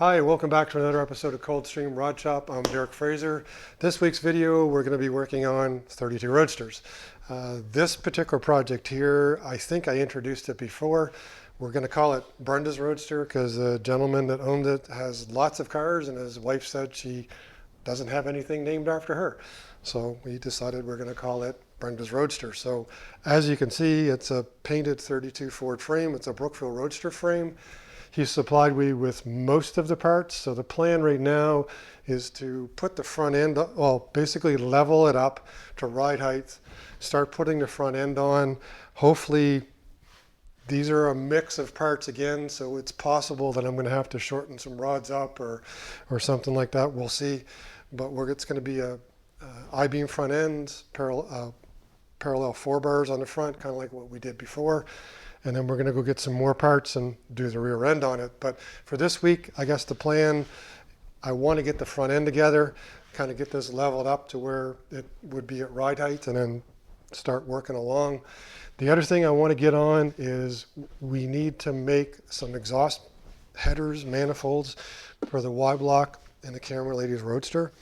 Hi, welcome back to another episode of ColdstreamRodshop. I'm Derek Fraser. This week's video, we're going to be working on 32 Roadsters. This particular project here, I think I introduced it before. We're going to call it Brendas Roadster because the gentleman that owned it has lots of cars and his wife said she doesn't have anything named after her. So we decided we're going to call it Brendas Roadster. So as you can see, it's a painted 32 Ford frame. It's a Brookfield Roadster frame. He supplied me with most of the parts. So the plan right now is to put the front end, well, basically level it up to ride height, start putting the front end on. Hopefully these are a mix of parts again, so it's possible that I'm going to have to shorten some rods up or something like that. We'll see. But it's going to be a I-beam front end, parallel 4 bars on the front, kind of like what we did before. And then we're going to go get some more parts and do the rear end on it. But for this week, I guess the plan, I want to get the front end together, kind of get this leveled up to where it would be at ride height and then start working along. The other thing I want to get on is we need to make some exhaust headers, manifolds for the Y block and the Camera Ladies Roadster.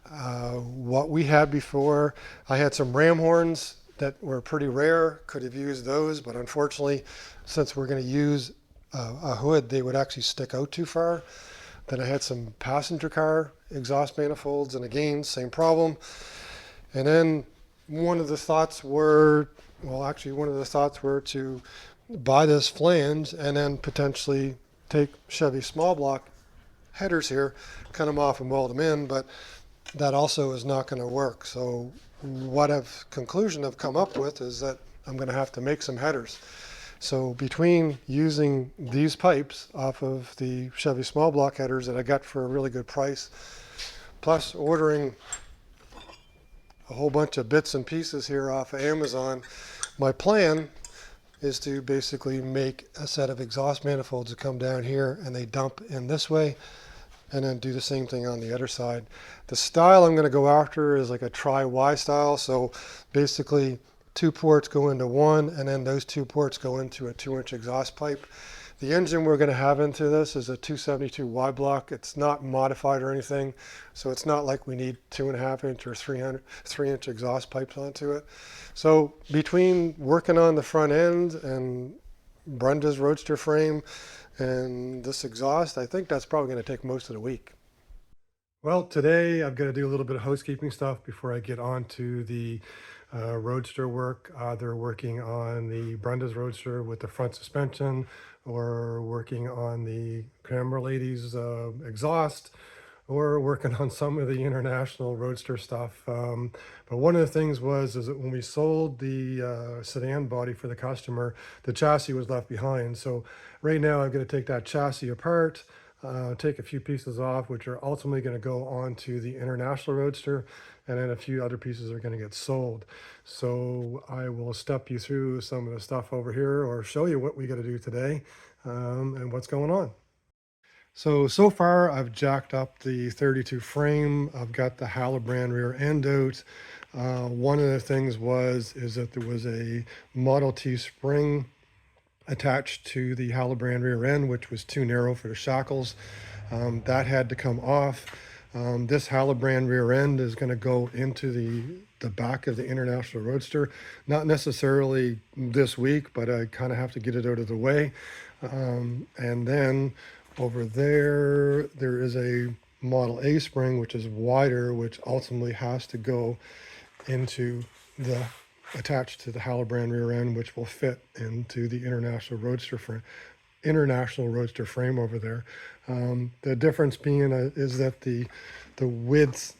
What we had before, I had some ram horns that were pretty rare, could have used those, but unfortunately, since we're going to use a hood, they would actually stick out too far. Then I had some passenger car exhaust manifolds, and again, same problem. And then one of the thoughts were to buy this flange and then potentially take Chevy small block headers here, cut them off and weld them in, but that also is not going to work. So what conclusion I've come up with is that I'm going to have to make some headers. So between using these pipes off of the Chevy small block headers that I got for a really good price, plus ordering a whole bunch of bits and pieces here off of Amazon, my plan is to basically make a set of exhaust manifolds that come down here and they dump in this way, and then do the same thing on the other side. The style I'm going to go after is like a tri-Y style. So basically 2 ports go into one, and then those 2 ports go into a 2-inch exhaust pipe. The engine we're going to have into this is a 272 Y block. It's not modified or anything, so it's not like we need 2.5-inch or 3-inch exhaust pipes onto it. So between working on the front end and Brenda's Roadster frame and this exhaust, I think that's probably going to take most of the week. Well, today I've got to do a little bit of housekeeping stuff before I get on to the Roadster work. Either working on the Brenda's Roadster with the front suspension, or working on the Camera Ladies exhaust, or working on some of the international Roadster stuff. But one of the things is that when we sold the sedan body for the customer, the chassis was left behind. So right now I'm going to take that chassis apart, take a few pieces off, which are ultimately going to go onto the international Roadster, and then a few other pieces are going to get sold. So I will step you through some of the stuff over here, or show you what we got to do today and what's going on. So far I've jacked up the 32 frame. I've got the Halibrand rear end out. One of the things is that there was a Model T spring attached to the Halibrand rear end, which was too narrow for the shackles. That had to come off. This Halibrand rear end is going to go into the back of the International Roadster. Not necessarily this week, but I kind of have to get it out of the way. And then over there is a Model A spring, which is wider, which ultimately has to go into attached to the Halibrand rear end, which will fit into the International Roadster frame over there. The difference being is that the width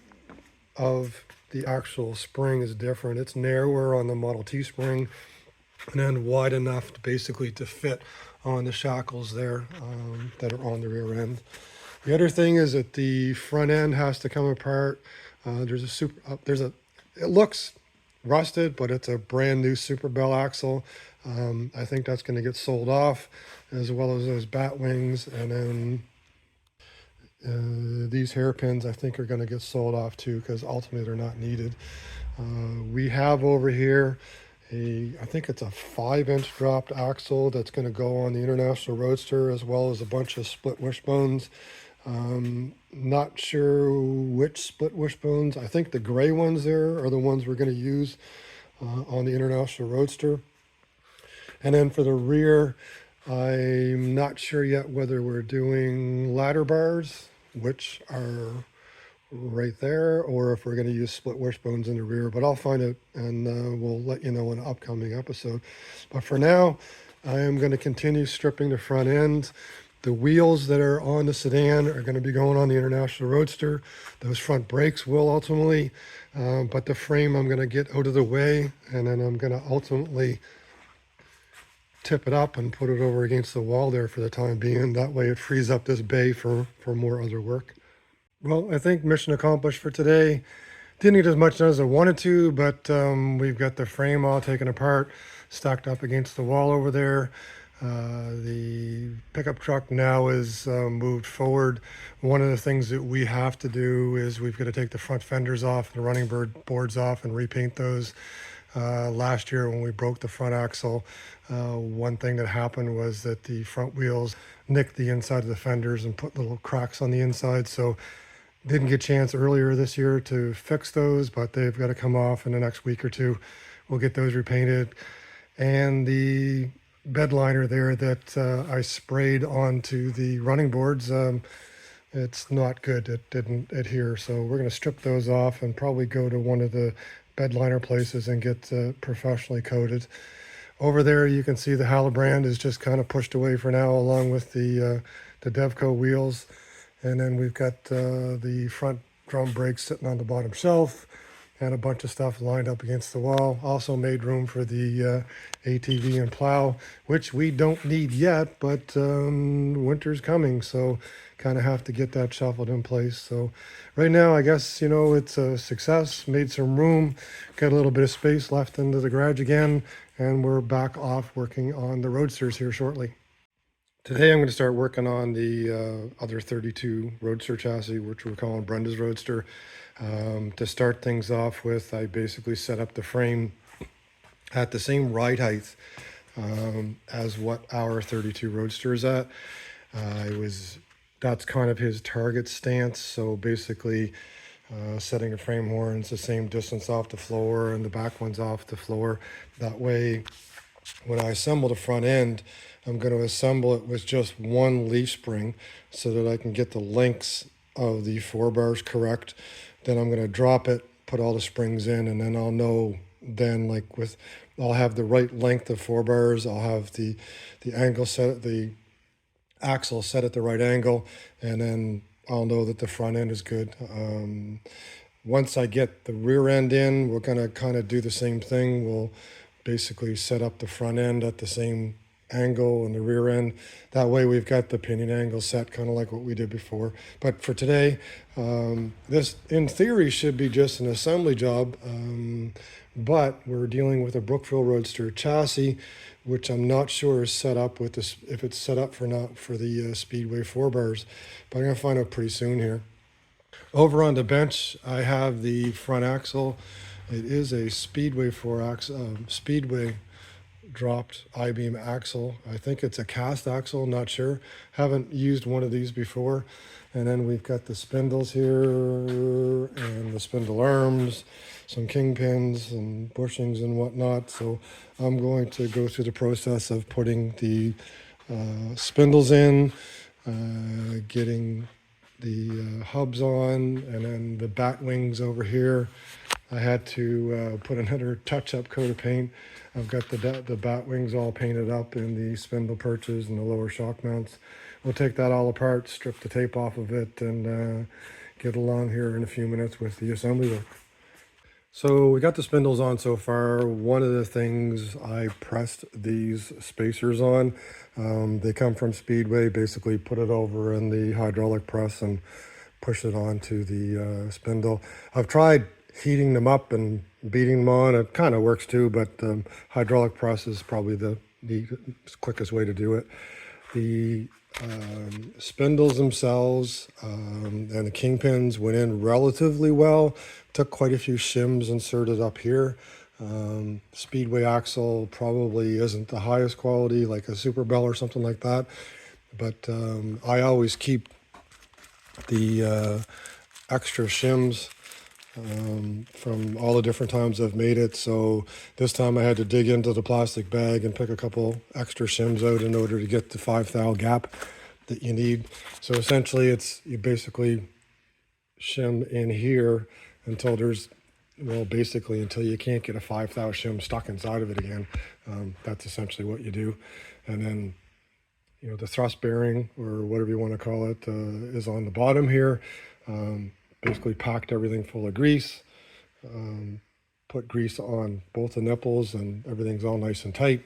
of the actual spring is different. It's narrower on the Model T spring, and then wide enough to fit on the shackles there that are on the rear end. The other thing is that the front end has to come apart. It looks rusted, but it's a brand new Super Bell axle. I think that's going to get sold off, as well as those bat wings, and then these hairpins I think are going to get sold off too, because ultimately they're not needed. We have over here I think it's a 5-inch dropped axle that's going to go on the International Roadster, as well as a bunch of split wishbones. Not sure which split wishbones. I think the gray ones there are the ones we're going to use on the International Roadster. And then for the rear, I'm not sure yet whether we're doing ladder bars, which are right there, or if we're going to use split wishbones in the rear, but I'll find it and we'll let you know in an upcoming episode. But for now, I am going to continue stripping the front end. The wheels that are on the sedan are going to be going on the International Roadster. Those front brakes will ultimately, but the frame I'm going to get out of the way, and then I'm going to ultimately tip it up and put it over against the wall there for the time being. That way it frees up this bay for more other work. Well, I think mission accomplished for today. Didn't need as much done as I wanted to, but we've got the frame all taken apart, stacked up against the wall over there. The pickup truck now is moved forward. One of the things that we have to do is we've got to take the front fenders off, the running boards off, and repaint those. Last year when we broke the front axle, one thing that happened was that the front wheels nicked the inside of the fenders and put little cracks on the inside. So didn't get a chance earlier this year to fix those, but they've got to come off in the next week or two. We'll get those repainted. And the bed liner there that I sprayed onto the running boards, it's not good. It didn't adhere. So we're going to strip those off and probably go to one of the bed liner places and get professionally coated. Over there you can see the Halibrand is just kind of pushed away for now, along with the Devco wheels. And then we've got the front drum brakes sitting on the bottom shelf and a bunch of stuff lined up against the wall. Also made room for the ATV and plow, which we don't need yet, but winter's coming, so kind of have to get that shuffled in place. So right now, I guess, you know, it's a success. Made some room, got a little bit of space left into the garage again, and we're back off working on the Roadsters here shortly. Today I'm going to start working on the other 32 Roadster chassis, which we're calling Brendas Roadster. To start things off with, I basically set up the frame at the same ride height as what our 32 Roadster is at. That's kind of his target stance. So basically setting the frame horns the same distance off the floor and the back ones off the floor. That way, when I assemble the front end, I'm going to assemble it with just one leaf spring so that I can get the lengths of the 4 bars correct. Then I'm going to drop it, put all the springs in, and then I'll know then, like I'll have the right length of 4 bars. I'll have the angle set, the axle set at the right angle, and then I'll know that the front end is good. Once I get the rear end in, we're going to kind of do the same thing. We'll basically set up the front end at the same angle and the rear end. That way we've got the pinion angle set kind of like what we did before. But for today, this in theory should be just an assembly job, but we're dealing with a Brookfield Roadster chassis, which I'm not sure is set up with this, if it's set up for the Speedway 4 bars, but I'm going to find out pretty soon here. Over on the bench, I have the front axle. It is a Speedway 4 axle, Speedway dropped I-beam axle. I think it's a cast axle, not sure. Haven't used one of these before. And then we've got the spindles here and the spindle arms, some kingpins and bushings and whatnot. So I'm going to go through the process of putting the spindles in, getting the hubs on, and then the bat wings over here. I had to put another touch-up coat of paint. I've got the bat wings all painted up in the spindle perches and the lower shock mounts. We'll take that all apart, strip the tape off of it, and get along here in a few minutes with the assembly work. So we got the spindles on so far. One of the things I pressed these spacers on, they come from Speedway, basically put it over in the hydraulic press and push it onto the spindle. I've tried heating them up and beating them on. It kind of works too, but hydraulic press is probably the quickest way to do it. The spindles themselves and the kingpins went in relatively well. Took quite a few shims inserted up here. Speedway axle probably isn't the highest quality, like a Super Bell or something like that. But I always keep the extra shims from all the different times I've made it. So this time I had to dig into the plastic bag and pick a couple extra shims out in order to get the 5 thou gap that you need. So essentially it's, you basically shim in here until there's, well, basically until you can't get a 5 thou shim stuck inside of it again. That's essentially what you do. And then, you know, the thrust bearing, or whatever you want to call it, is on the bottom here. Basically packed everything full of grease, put grease on both the nipples, and everything's all nice and tight.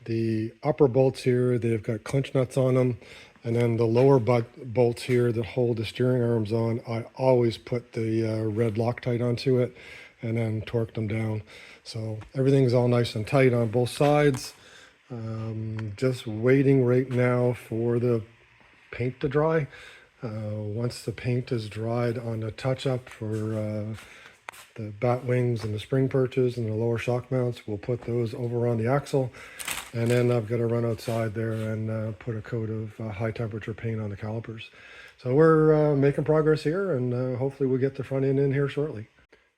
The upper bolts here, they've got clinch nuts on them, and then the lower bolts here that hold the steering arms on, I always put the red Loctite onto it and then torque them down. So everything's all nice and tight on both sides. Just waiting right now for the paint to dry. Once the paint is dried on the touch-up for the bat wings and the spring perches and the lower shock mounts, we'll put those over on the axle. And then I've got to run outside there and put a coat of high temperature paint on the calipers. So we're making progress here, and hopefully we'll get the front end in here shortly.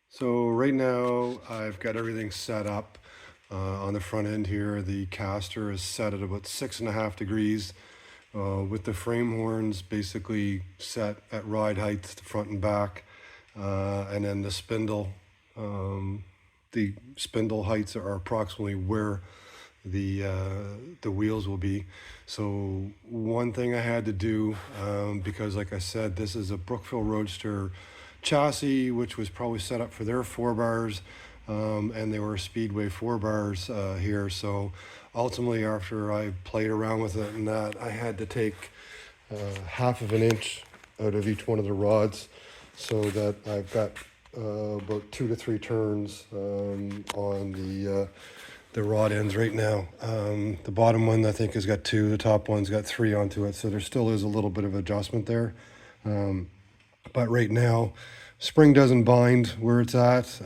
So right now I've got everything set up on the front end here. The caster is set at about 6.5 degrees. With the frame horns basically set at ride heights, the front and back, and then the spindle heights are approximately where the wheels will be. So one thing I had to do, because like I said, this is a Brookfield Roadster chassis, which was probably set up for their 4 bars, and they were Speedway 4 bars here. So ultimately, after I played around with it and that, I had to take 1/2 inch out of each one of the rods, so that I've got about 2 to 3 turns on the rod ends right now. The bottom one I think has got 2, the top one's got 3 onto it, so there still is a little bit of adjustment there. But right now, spring doesn't bind where it's at,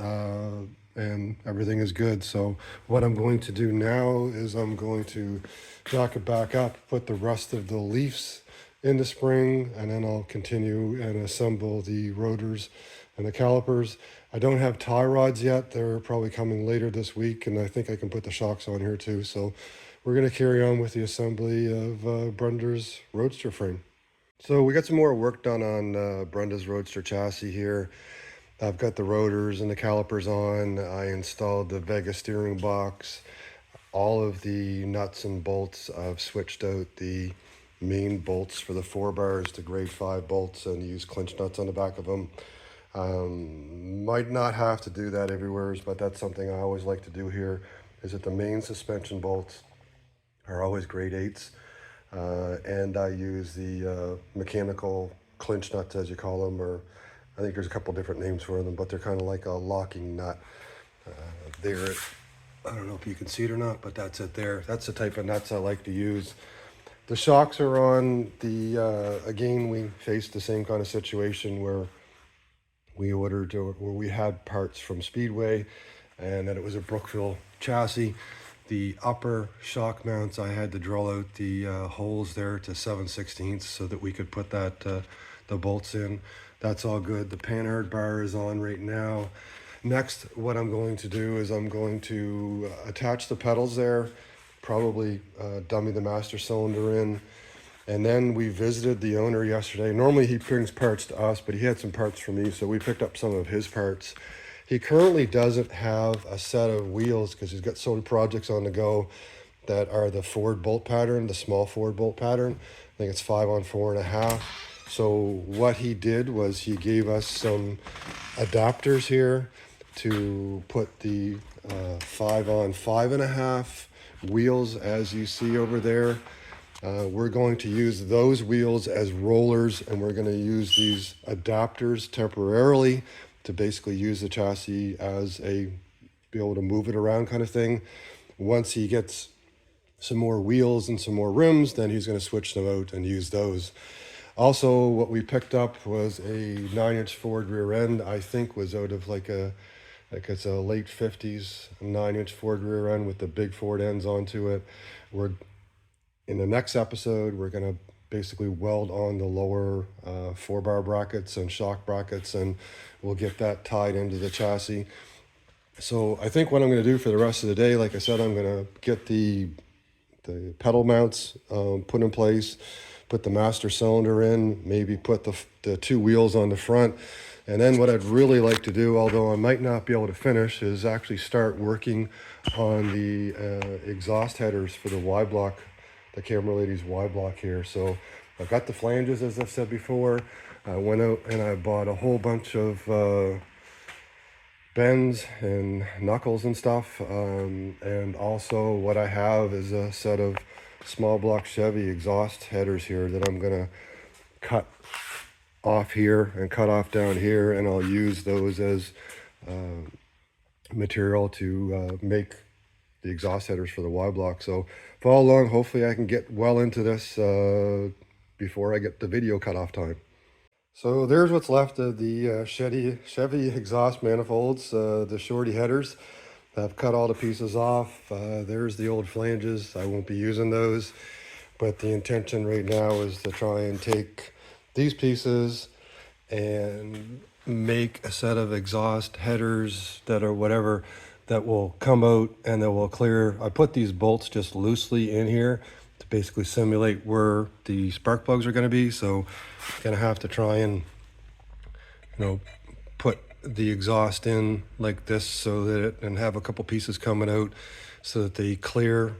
and everything is good. So what I'm going to do now is I'm going to jack it back up, put the rest of the leaves in the spring, and then I'll continue and assemble the rotors and the calipers. I don't have tie rods yet. They're probably coming later this week, and I think I can put the shocks on here too. So we're going to carry on with the assembly of Brenda's Roadster frame. So we got some more work done on Brenda's Roadster chassis here. I've got the rotors and the calipers on. I installed the Vega steering box. All of the nuts and bolts, I've switched out the main bolts for the 4 bars to grade 5 bolts and use clinch nuts on the back of them. Might not have to do that everywhere, but that's something I always like to do here, is that the main suspension bolts are always grade 8s. And I use the mechanical clinch nuts, as you call them, or I think there's a couple different names for them, but they're kind of like a locking nut. There, I don't know if you can see it or not, but that's it there. That's the type of nuts I like to use. The shocks are on the, again, we faced the same kind of situation where we ordered, where we had parts from Speedway, and that it was a Brookfield chassis. The upper shock mounts, I had to drill out the holes there to 7/16 so that we could put that the bolts in. That's all good. The panhard bar is on right now. Next, what I'm going to do is I'm going to attach the pedals there, probably dummy the master cylinder in. And then we visited the owner yesterday. Normally he brings parts to us, but he had some parts for me, so we picked up some of his parts. He currently doesn't have a set of wheels because he's got so many projects on the go that are the Ford bolt pattern, the small Ford bolt pattern. I think it's 5 on 4.5. So what he did was he gave us some adapters here to put the 5 on 5.5 wheels, as you see over there. We're going to use those wheels as rollers, and we're going to use these adapters temporarily to basically use the chassis as a, be able to move it around kind of thing. Once he gets some more wheels and some more rims, then he's going to switch them out and use those. Also, what we picked up was a 9-inch Ford rear end. I think was out of like a Like it's a late 50s 9-inch Ford rear end with the big Ford ends onto it. We're in the next episode, we're going to basically weld on the lower 4-bar brackets and shock brackets, and we'll get that tied into the chassis. So I think what I'm going to do for the rest of the day, like I said, I'm going to get the pedal mounts put in place, put the master cylinder in, maybe put the 2 wheels on the front. And then what I'd really like to do, although I might not be able to finish, is actually start working on the exhaust headers for the Y block, the Camera Lady's Y block here. So I've got the flanges, as I've said before. I went out and I bought a whole bunch of bends and knuckles and stuff. And also what I have is a set of small block Chevy exhaust headers here that I'm gonna cut off here and cut off down here, and I'll use those as material to make the exhaust headers for the Y block. So follow along. Hopefully I can get well into this before I get the video cut off time. So there's what's left of the Chevy exhaust manifolds, the shorty headers. I've cut all the pieces off. There's the old flanges. I won't be using those, but the intention right now is to try and take these pieces and make a set of exhaust headers that are whatever that will come out and that will clear. I put these bolts just loosely in here to basically simulate where the spark plugs are going to be. So I'm going to have to try and, put the exhaust in like this so that it, and have a couple pieces coming out so that they clear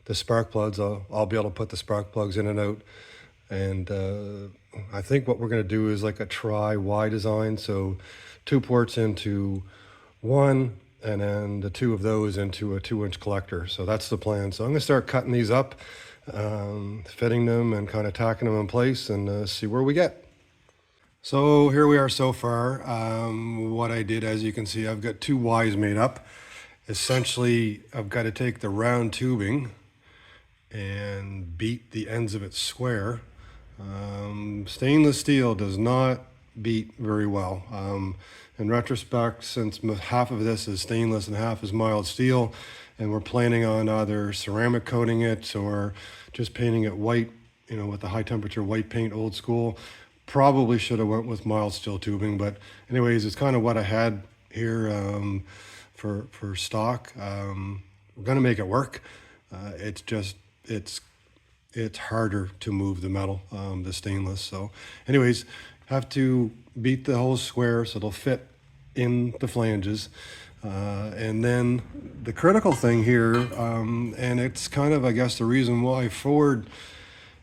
the spark plugs. I'll be able to put the spark plugs in and out. And I think what we're going to do is like a tri-Y design. So 2 ports into 1, and then the 2 of those into a 2-inch collector. So that's the plan. So I'm going to start cutting these up, fitting them and kind of tacking them in place, and see where we get. So here we are so far. What I did, as you can see, I've got 2 Ys made up. Essentially, I've got to take the round tubing and beat the ends of it square. Stainless steel does not beat very well. In retrospect, since half of this is stainless and half is mild steel, and we're planning on either ceramic coating it or just painting it white, with the high temperature white paint, old school, probably should have went with mild steel tubing. But anyways, it's kind of what I had here for stock. We're gonna make it work. It's harder to move the metal, the stainless. So anyways, have to beat the holes square so they'll fit in the flanges. And then the critical thing here, and it's kind of, I guess, the reason why Ford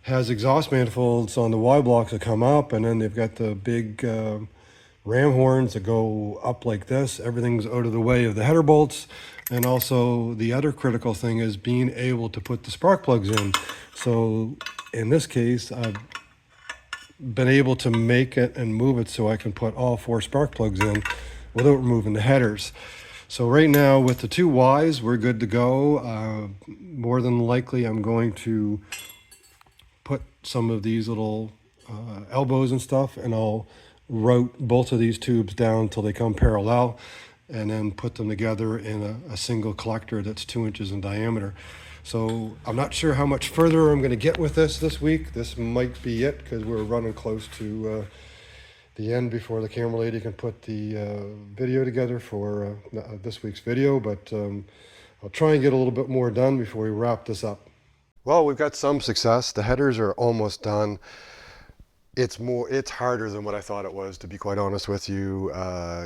has exhaust manifolds on the Y blocks that come up, and then they've got the big ram horns that go up like this. Everything's out of the way of the header bolts. And also the other critical thing is being able to put the spark plugs in. So in this case, I've been able to make it and move it so I can put all 4 spark plugs in without removing the headers. So right now with the 2 Ys, we're good to go. More than likely, I'm going to put some of these little elbows and stuff, and I'll route both of these tubes down till they come parallel, and then put them together in a single collector that's 2 inches in diameter. So I'm not sure how much further I'm going to get with this week. This might be it, because we're running close to the end before the camera lady can put the video together for this week's video. But I'll try and get a little bit more done before we wrap this up. Well, we've got some success. The headers are almost done. It's harder than what I thought it was, to be quite honest with you,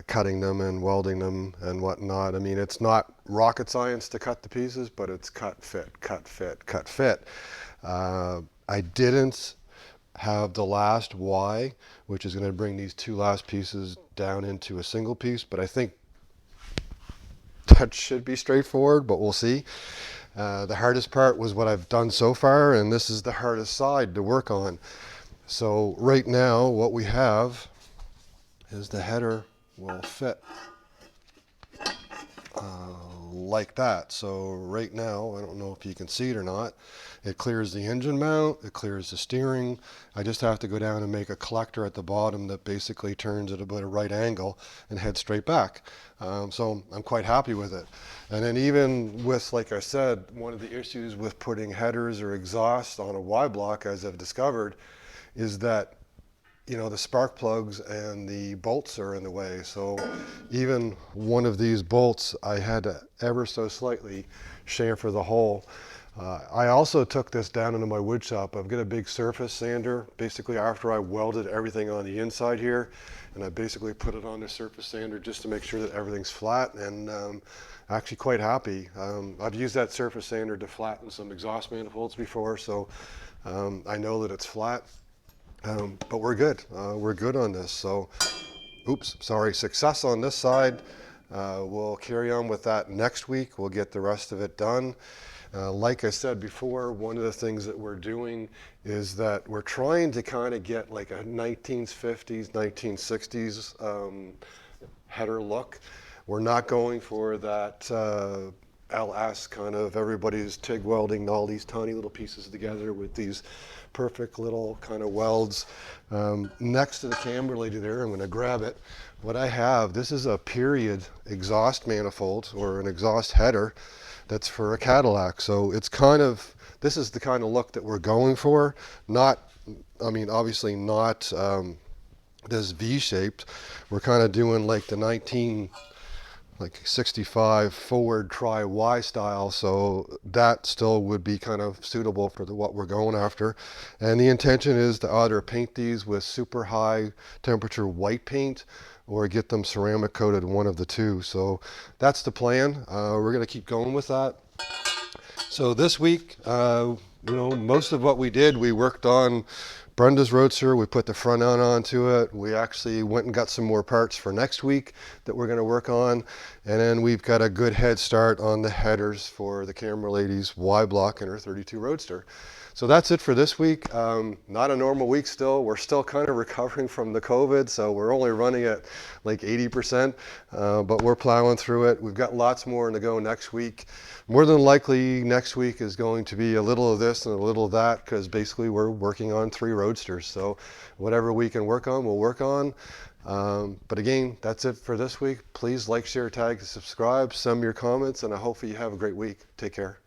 cutting them and welding them and whatnot. I mean, it's not rocket science to cut the pieces, but it's cut, fit, cut, fit, cut, fit. I didn't have the last Y, which is going to bring these 2 last pieces down into a single piece, but I think that should be straightforward, but we'll see. The hardest part was what I've done so far, and this is the hardest side to work on. So right now what we have is the header will fit like that. So right now, I don't know if you can see it or not, it clears the engine mount, it clears the steering. I just have to go down and make a collector at the bottom that basically turns at about a right angle and heads straight back. So I'm quite happy with it. And then even with, like I said, one of the issues with putting headers or exhaust on a Y block, as I've discovered, is that the spark plugs and the bolts are in the way. So even one of these bolts, I had to ever so slightly chamfer the hole. I also took this down into my wood shop. I've got a big surface sander, basically after I welded everything on the inside here, and I basically put it on the surface sander just to make sure that everything's flat, and actually quite happy. I've used that surface sander to flatten some exhaust manifolds before, so I know that it's flat. But we're good. We're good on this. So, success on this side. We'll carry on with that next week. We'll get the rest of it done. Like I said before, one of the things that we're doing is that we're trying to kind of get like a 1950s, 1960s header look. We're not going for that LS kind of everybody's TIG welding all these tiny little pieces together with these perfect little kind of welds. Next to the camber lady there, I'm going to grab it. What I have, this is a period exhaust manifold or an exhaust header that's for a Cadillac. So it's this is the kind of look that we're going for. Obviously not this V-shaped. We're kind of doing like the 65 forward tri-Y style, so that still would be kind of suitable for what we're going after. And the intention is to either paint these with super high temperature white paint or get them ceramic coated, one of the two. So that's the plan. We're going to keep going with that. So this week, most of what we did, we worked on Brendas Roadster. We put the front end onto it. We actually went and got some more parts for next week that we're going to work on. And then we've got a good head start on the headers for the camera lady's Y block and her 32 Roadster. So that's it for this week. Not a normal week still. We're still kind of recovering from the COVID, so we're only running at like 80%, but we're plowing through it. We've got lots more to go next week. More than likely next week is going to be a little of this and a little of that, because basically we're working on 3 Roadsters. So whatever we can work on, we'll work on. But again, that's it for this week. Please like, share, tag, and subscribe. Send me your comments, and I hope you have a great week. Take care.